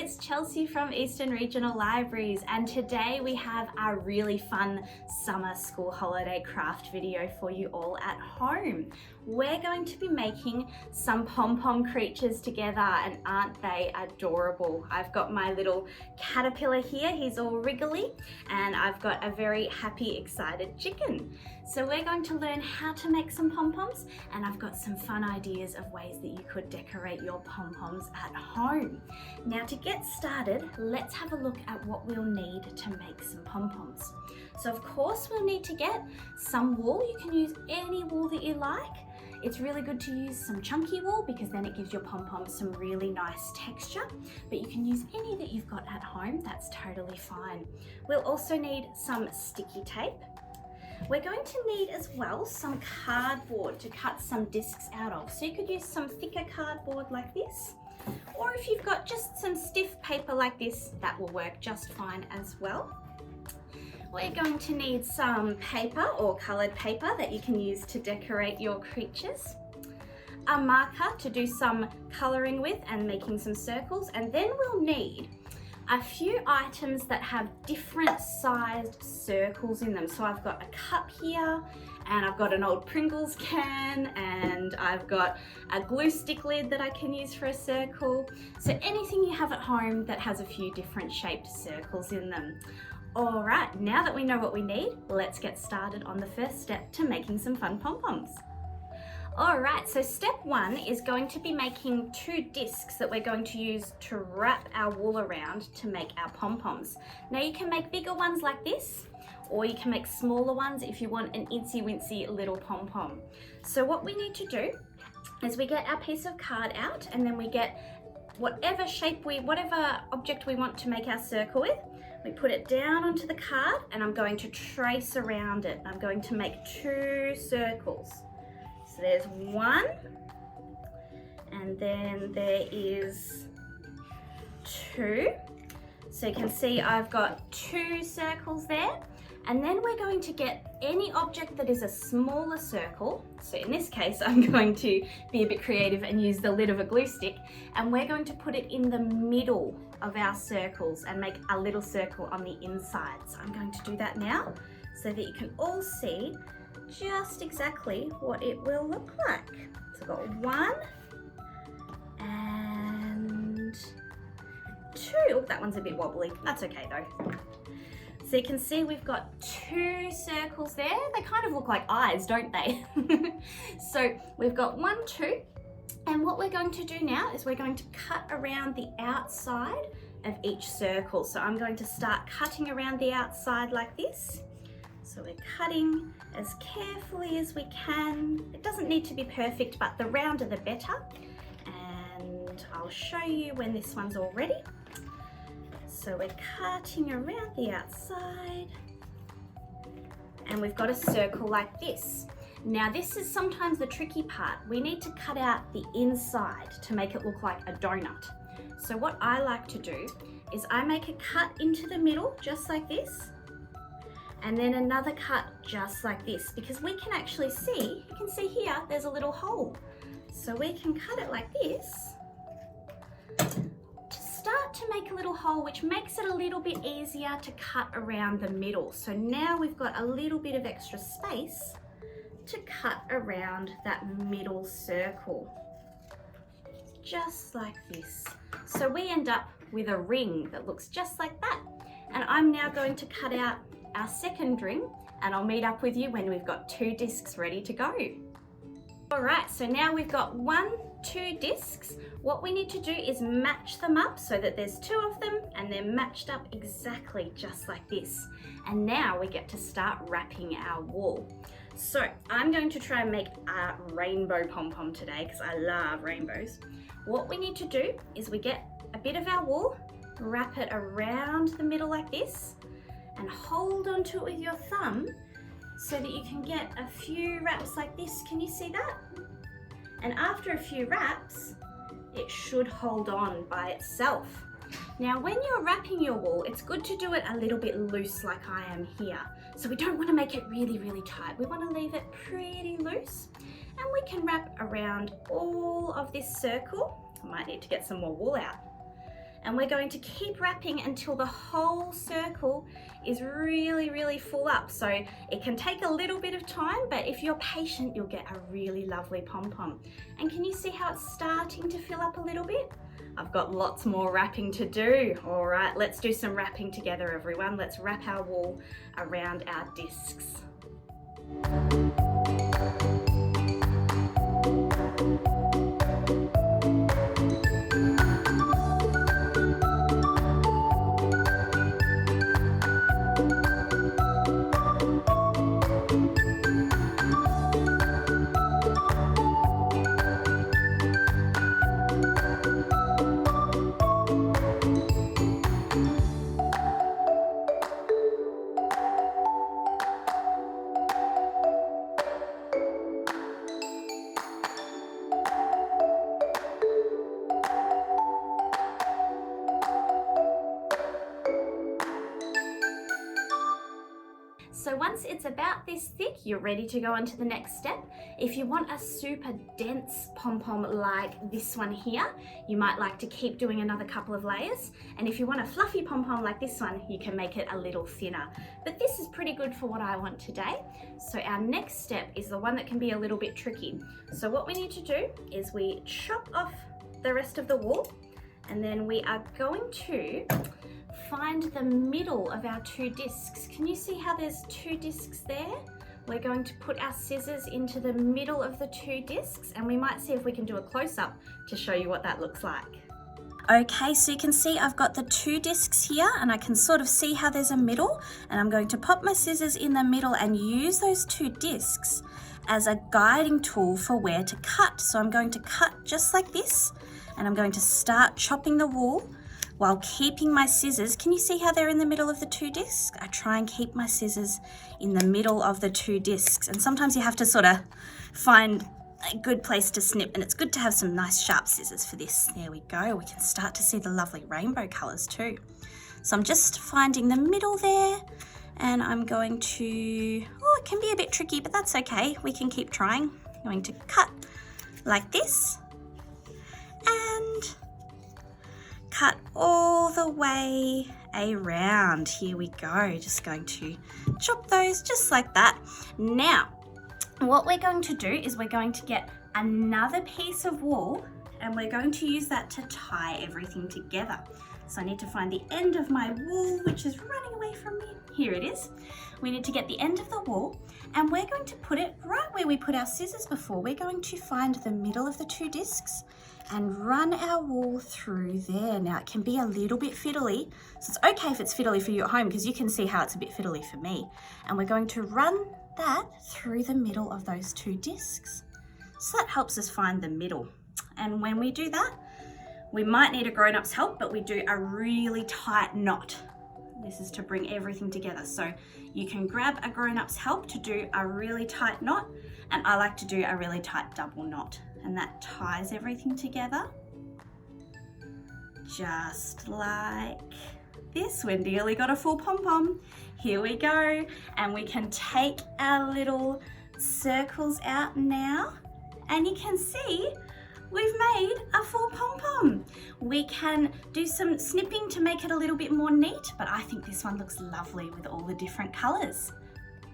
it's Chelsea from Eastern Regional Libraries, and today we have a really fun summer school holiday craft video for you all at home. We're going to be making some Pom Pom creatures together, and aren't they adorable? I've got my little caterpillar here, he's all wriggly, and I've got a very happy, excited chicken. So we're going to learn how to make some pom-poms, and I've got some fun ideas of ways that you could decorate your pom-poms at home. Now to get started, let's have a look at what we'll need to make some pom-poms. So of course we'll need to get some wool. You can use any wool that you like. It's really good to use some chunky wool because then it gives your pom-poms some really nice texture, but you can use any that you've got at home, that's totally fine. We'll also need some sticky tape. We're going to need as well some cardboard to cut some discs out of. So you could use some thicker cardboard like this, or if you've got just some stiff paper like this, that will work just fine as well. We're going to need some paper or coloured paper that you can use to decorate your creatures, a marker to do some colouring with and making some circles, and then we'll need a few items that have different sized circles in them. So I've got a cup here, and I've got an old Pringles can, and I've got a glue stick lid that I can use for a circle. So anything you have at home that has a few different shaped circles in them. All right, now that we know what we need, let's get started on the first step to making some fun pom-poms. All right, so step one is going to be making 2 discs that we're going to use to wrap our wool around to make our pom-poms. Now you can make bigger ones like this, or you can make smaller ones if you want an incy-wincy little pom-pom. So what we need to do is we get our piece of card out, and then we get whatever object we want to make our circle with. We put it down onto the card, and I'm going to trace around it. I'm going to make 2 circles. So there's 1, and then there is 2. So you can see I've got 2 circles there. And then we're going to get any object that is a smaller circle. So in this case, I'm going to be a bit creative and use the lid of a glue stick, and we're going to put it in the middle of our circles and make a little circle on the inside. So I'm going to do that now so that you can all see just exactly what it will look like. So I've got 1 and 2. Oh, that one's a bit wobbly. That's okay though. So you can see we've got 2 circles there. They kind of look like eyes, don't they? So we've got 1, 2. And what we're going to do now is we're going to cut around the outside of each circle. So I'm going to start cutting around the outside like this. So we're cutting as carefully as we can. It doesn't need to be perfect, but the rounder the better. And I'll show you when this one's all ready. So we're cutting around the outside, and we've got a circle like this. Now this is sometimes the tricky part. We need to cut out the inside to make it look like a donut. So what I like to do is I make a cut into the middle just like this, and then another cut just like this, because we can actually see, you can see here, there's a little hole. So we can cut it like this to make a little hole, which makes it a little bit easier to cut around the middle. So now we've got a little bit of extra space to cut around that middle circle, just like this. So we end up with a ring that looks just like that. And I'm now going to cut out our second ring, and I'll meet up with you when we've got 2 discs ready to go. All right, so now we've got 1, 2 discs. What we need to do is match them up so that there's 2 of them and they're matched up exactly just like this. And now we get to start wrapping our wool. So I'm going to try and make a rainbow pom-pom today because I love rainbows. What we need to do is we get a bit of our wool, wrap it around the middle like this, and hold onto it with your thumb so that you can get a few wraps like this. Can you see that? And after a few wraps, it should hold on by itself. Now, when you're wrapping your wool, it's good to do it a little bit loose like I am here. So we don't want to make it really, really tight. We want to leave it pretty loose. And we can wrap around all of this circle. I might need to get some more wool out. And we're going to keep wrapping until the whole circle is really, really full up. So it can take a little bit of time, but if you're patient, you'll get a really lovely pom-pom. And can you see how it's starting to fill up a little bit? I've got lots more wrapping to do. All right, let's do some wrapping together, everyone. Let's wrap our wool around our discs. So once it's about this thick, you're ready to go on to the next step. If you want a super dense pom-pom like this one here, you might like to keep doing another couple of layers. And if you want a fluffy pom-pom like this one, you can make it a little thinner. But this is pretty good for what I want today. So our next step is the one that can be a little bit tricky. So what we need to do is we chop off the rest of the wool, and then we are going to find the middle of our two discs. Can you see how there's two discs there? We're going to put our scissors into the middle of the two discs, and we might see if we can do a close-up to show you what that looks like. Okay, so you can see I've got the two discs here, and I can sort of see how there's a middle, and I'm going to pop my scissors in the middle and use those two discs as a guiding tool for where to cut. So I'm going to cut just like this, and I'm going to start chopping the wool while keeping my scissors. Can you see how they're in the middle of the two discs? I try and keep my scissors in the middle of the two discs, and sometimes you have to sort of find a good place to snip, and it's good to have some nice sharp scissors for this. There we go. We can start to see the lovely rainbow colors too. So I'm just finding the middle there, and I'm going to, oh, it can be a bit tricky, but that's okay. We can keep trying. I'm going to cut like this and cut all the way around. Here we go. Just going to chop those just like that. Now, what we're going to do is we're going to get another piece of wool, and we're going to use that to tie everything together. So I need to find the end of my wool, which is running away from me. Here it is. We need to get the end of the wool, and we're going to put it right where we put our scissors before. We're going to find the middle of the two discs and run our wool through there. Now, it can be a little bit fiddly, so it's okay if it's fiddly for you at home, because you can see how it's a bit fiddly for me. And we're going to run that through the middle of those two discs. So that helps us find the middle. And when we do that, we might need a grown-up's help, but we do a really tight knot. This is to bring everything together. So you can grab a grown-up's help to do a really tight knot, and I like to do a really tight double knot, and that ties everything together. Just like this. We've nearly got a full pom-pom. Here we go. And we can take our little circles out now, and you can see we've made a full pom-pom. We can do some snipping to make it a little bit more neat, but I think this one looks lovely with all the different colors.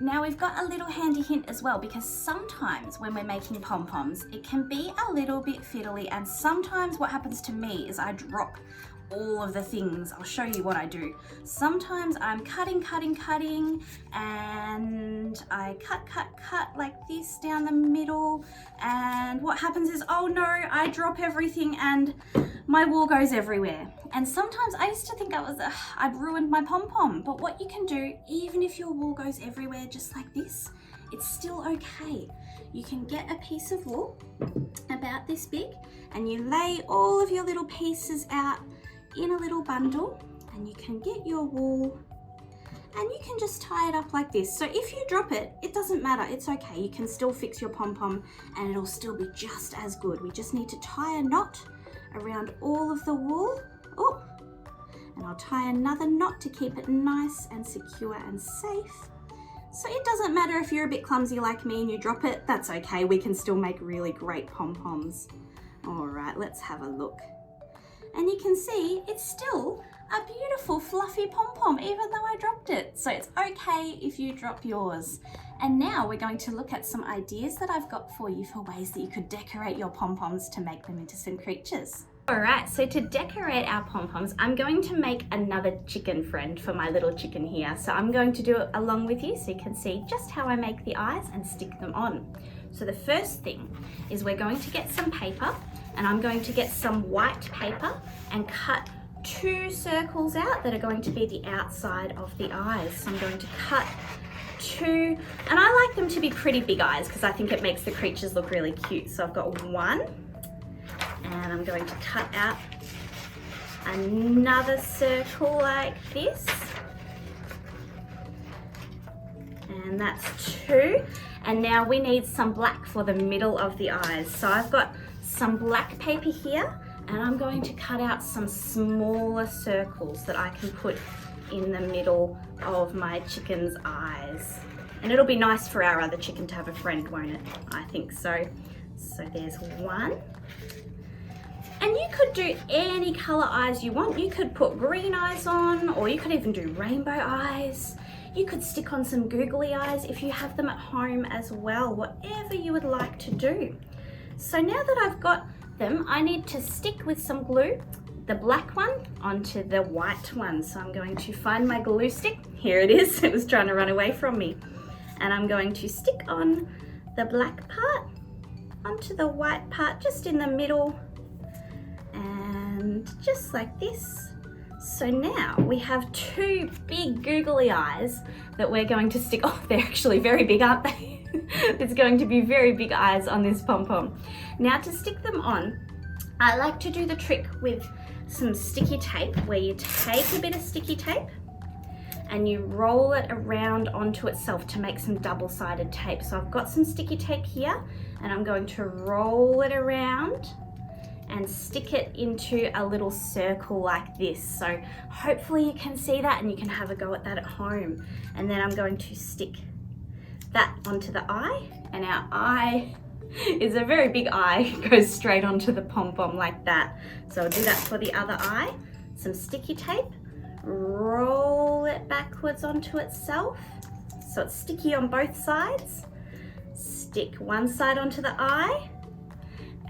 Now we've got a little handy hint as well, because sometimes when we're making pom-poms, it can be a little bit fiddly, and sometimes what happens to me is I drop all of the things. I'll show you what I do. Sometimes I'm cutting, and I cut like this down the middle, and what happens is, oh no, I drop everything and my wool goes everywhere. And sometimes I used to think I'd ruined my pom-pom, but what you can do, even if your wool goes everywhere just like this, it's still okay. You can get a piece of wool about this big, and you lay all of your little pieces out in a little bundle, and you can get your wool and you can just tie it up like this. So if you drop it, it doesn't matter, it's okay. You can still fix your pom-pom and it'll still be just as good. We just need to tie a knot around all of the wool. Oh, and I'll tie another knot to keep it nice and secure and safe. So it doesn't matter if you're a bit clumsy like me and you drop it, that's okay. We can still make really great pom-poms. All right, let's have a look. And you can see it's still a beautiful fluffy pom-pom even though I dropped it. So it's okay if you drop yours. And now we're going to look at some ideas that I've got for you for ways that you could decorate your pom-poms to make them into some creatures. Alright, so to decorate our pom-poms, I'm going to make another chicken friend for my little chicken here. So I'm going to do it along with you so you can see just how I make the eyes and stick them on. So the first thing is we're going to get some paper, and I'm going to get some white paper and cut 2 circles out that are going to be the outside of the eyes. So I'm going to cut 2, and I like them to be pretty big eyes because I think it makes the creatures look really cute. So I've got 1, and I'm going to cut out another circle like this, and that's 2. And now we need some black for the middle of the eyes. So I've got some black paper here, and I'm going to cut out some smaller circles that I can put in the middle of my chicken's eyes. And it'll be nice for our other chicken to have a friend, won't it? I think so. So there's 1. And you could do any color eyes you want. You could put green eyes on, or you could even do rainbow eyes. You could stick on some googly eyes if you have them at home as well, whatever you would like to do. So now that I've got them, I need to stick with some glue the black one onto the white one. So I'm going to find my glue stick. Here it is. It was trying to run away from me. And I'm going to stick on the black part onto the white part just in the middle, and just like this. So now we have 2 big googly eyes that we're going to stick. Oh, they're actually very big, aren't they? It's going to be very big eyes on this pom-pom. Now to stick them on, I like to do the trick with some sticky tape, where you take a bit of sticky tape and you roll it around onto itself to make some double-sided tape. So I've got some sticky tape here, and I'm going to roll it around and stick it into a little circle like this. So hopefully you can see that and you can have a go at that at home. And then I'm going to stick that onto the eye, and our eye is a very big eye, goes straight onto the pom-pom like that. So I'll do that for the other eye. Some sticky tape, roll it backwards onto itself so it's sticky on both sides. Stick one side onto the eye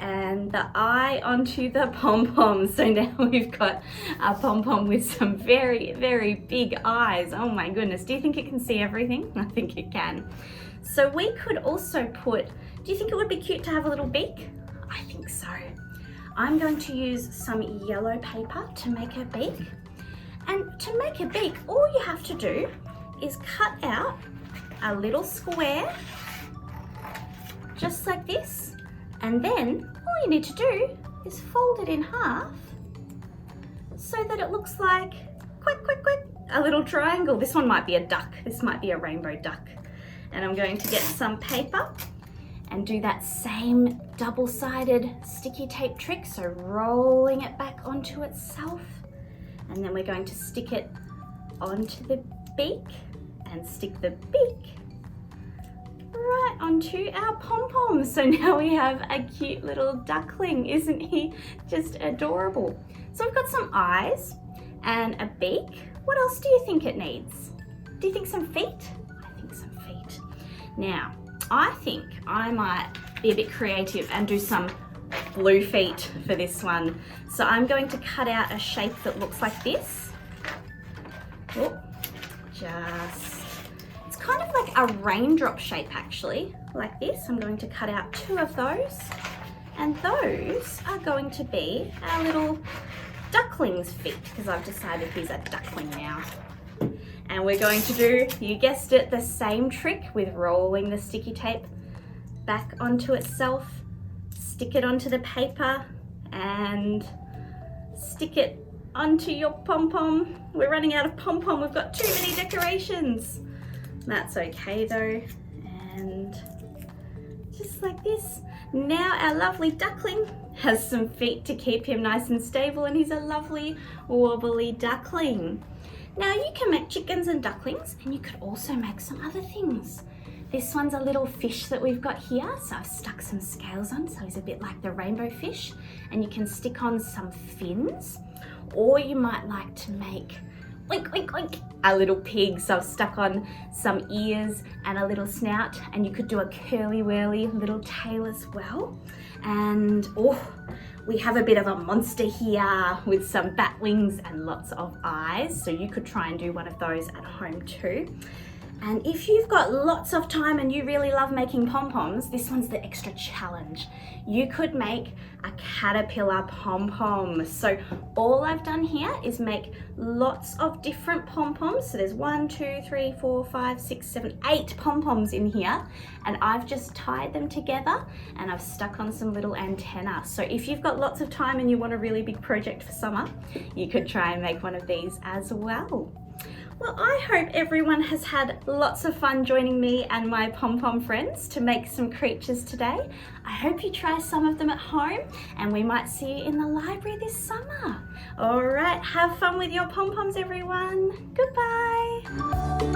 and the eye onto the pom-pom. So now we've got a pom-pom with some very, very big eyes. Oh my goodness, do you think it can see everything? I think it can. So we could also put, do you think it would be cute to have a little beak? I think so. I'm going to use some yellow paper to make a beak. And to make a beak, all you have to do is cut out a little square, just like this. And then all you need to do is fold it in half so that it looks like, quick, quick, quick, a little triangle. This one might be a duck. This might be a rainbow duck. And I'm going to get some paper and do that same double-sided sticky tape trick. So rolling it back onto itself. And then we're going to stick it onto the beak and stick the beak right onto our pom-pom. So now we have a cute little duckling. Isn't he just adorable? So we've got some eyes and a beak. What else do you think it needs? Do you think some feet? I think some feet. Now, I think I might be a bit creative and do some blue feet for this one. So I'm going to cut out a shape that looks like this. Oh, it's kind of like a raindrop shape actually, like this. I'm going to cut out 2 of those, and those are going to be our little duckling's feet, because I've decided he's a duckling now. And we're going to do, you guessed it, the same trick with rolling the sticky tape back onto itself, stick it onto the paper and stick it onto your pom-pom. We're running out of pom-pom, we've got too many decorations. That's okay though, and just like this. Now our lovely duckling has some feet to keep him nice and stable, and he's a lovely wobbly duckling. Now you can make chickens and ducklings, and you could also make some other things. This one's a little fish that we've got here, so I've stuck some scales on, so he's a bit like the rainbow fish, and you can stick on some fins, or you might like to make oink, oink, oink, a little pig, so I've stuck on some ears and a little snout, and you could do a curly whirly little tail as well. And oh, we have a bit of a monster here with some bat wings and lots of eyes, so you could try and do one of those at home too. And if you've got lots of time and you really love making pom-poms, this one's the extra challenge. You could make a caterpillar pom-pom. So all I've done here is make lots of different pom-poms. So there's 1, 2, 3, 4, 5, 6, 7, 8 pom-poms in here. And I've just tied them together and I've stuck on some little antenna. So if you've got lots of time and you want a really big project for summer, you could try and make one of these as well. Well, I hope everyone has had lots of fun joining me and my pom-pom friends to make some creatures today. I hope you try some of them at home, and we might see you in the library this summer. All right, have fun with your pom-poms, everyone. Goodbye.